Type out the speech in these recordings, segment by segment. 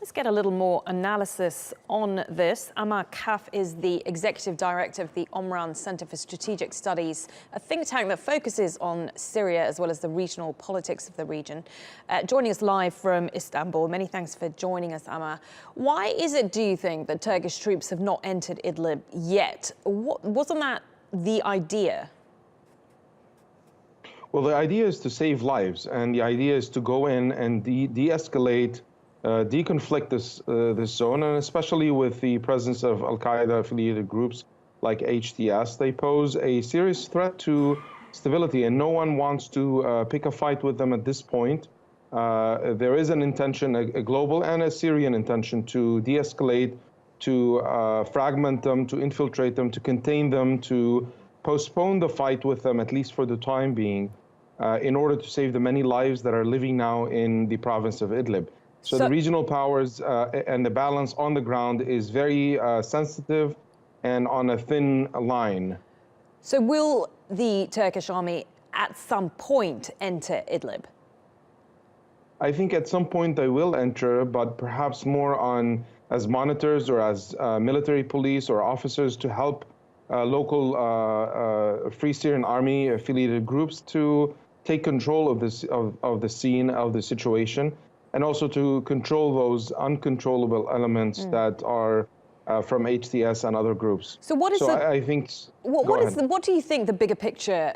Let's get a little more analysis on this. Ammar Kahf is the executive director of the Omran Center for Strategic Studies, a think tank that focuses on Syria as well as the regional politics of the region. Joining us live from Istanbul. Many thanks for joining us, Ammar. Why is it, do you think, that Turkish troops have not entered Idlib yet? Wasn't that the idea? Well, the idea is to save lives, and the idea is to go in and de-escalate, deconflict this zone, and especially with the presence of Al-Qaeda-affiliated groups like HTS, they pose a serious threat to stability, and no one wants to pick a fight with them at this point. There is an intention, a global and a Syrian intention, to de-escalate, to fragment them, to infiltrate them, to contain them, to postpone the fight with them, at least for the time being, in order to save the many lives that are living now in the province of Idlib. So the regional powers and the balance on the ground is very sensitive and on a thin line. So will the Turkish army at some point enter Idlib? I think at some point they will enter, but perhaps more on as monitors or as military police or officers to help local Free Syrian Army affiliated groups to take control of this of the scene, of the situation, and also to control those uncontrollable elements that are from HTS and other groups. So what is I think what do you think the bigger picture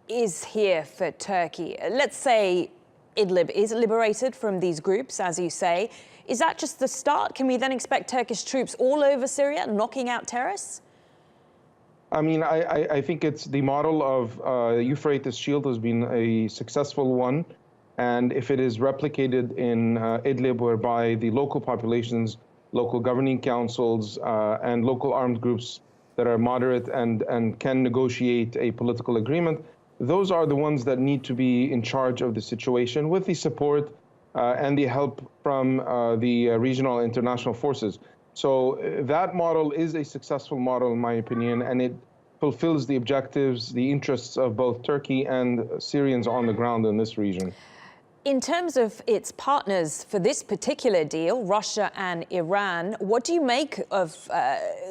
is here for Turkey? Let's say Idlib is liberated from these groups, as you say. Is that just the start? Can we then expect Turkish troops all over Syria knocking out terrorists? I mean, I think it's the model of Euphrates Shield has been a successful one. And if it is replicated in Idlib, whereby the local populations, local governing councils, and local armed groups that are moderate and can negotiate a political agreement, those are the ones that need to be in charge of the situation with the support and the help from the regional and international forces. So that model is a successful model, in my opinion, and it fulfills the objectives, the interests of both Turkey and Syrians on the ground in this region. In terms of its partners for this particular deal, Russia and Iran, what do you make of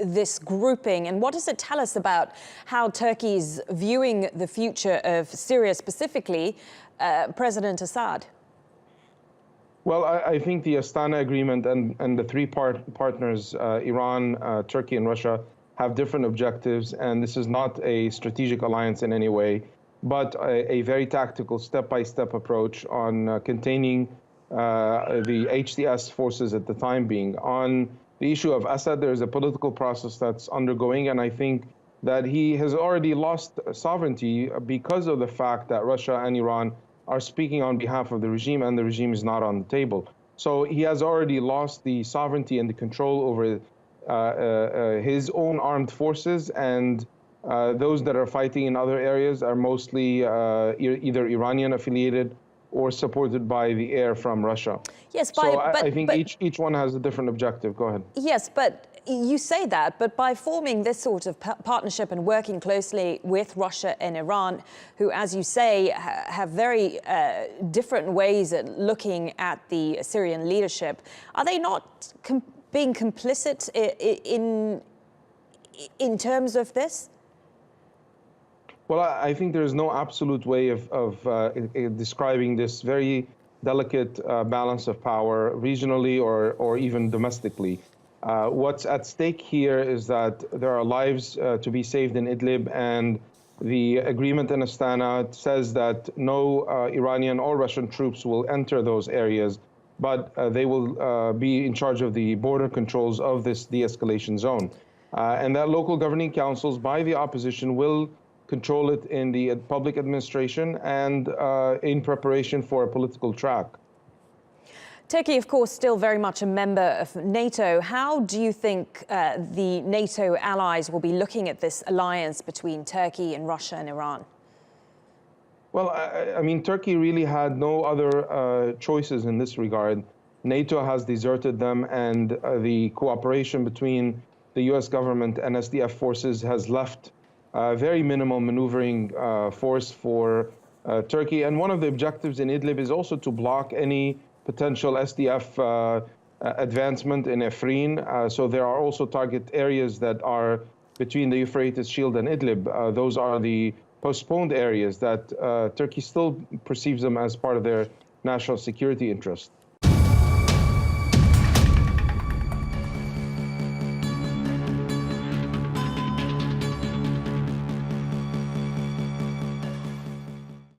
this grouping, and what does it tell us about how Turkey's viewing the future of Syria, specifically President Assad? Well, I think the Astana Agreement and the three partners, Iran, Turkey, and Russia, have different objectives, and this is not a strategic alliance in any way, but a very tactical, step-by-step approach on containing the HTS forces at the time being. On the issue of Assad, there is a political process that's undergoing, and I think that he has already lost sovereignty because of the fact that Russia and Iran are speaking on behalf of the regime, and the regime is not on the table. So he has already lost the sovereignty and the control over his own armed forces, and those that are fighting in other areas are mostly either Iranian-affiliated or supported by the air from Russia. Yes, I think each one has a different objective. Go ahead. Yes, but you say that, but by forming this sort of partnership and working closely with Russia and Iran, who, as you say, have very different ways at looking at the Syrian leadership, are they not being complicit in terms of this? Well, I think there is no absolute way of describing this very delicate balance of power regionally or even domestically. What's at stake here is that there are lives to be saved in Idlib, and the agreement in Astana says that no Iranian or Russian troops will enter those areas, but they will be in charge of the border controls of this de-escalation zone. And that local governing councils by the opposition will control it in the public administration and in preparation for a political track. Turkey, of course, still very much a member of NATO. How do you think the NATO allies will be looking at this alliance between Turkey and Russia and Iran? Well, I mean, Turkey really had no other choices in this regard. NATO has deserted them, and the cooperation between the U.S. government and SDF forces has left very minimal maneuvering force for Turkey. And one of the objectives in Idlib is also to block any potential SDF advancement in Afrin. So there are also target areas that are between the Euphrates Shield and Idlib. Those are the postponed areas that Turkey still perceives them as part of their national security interest.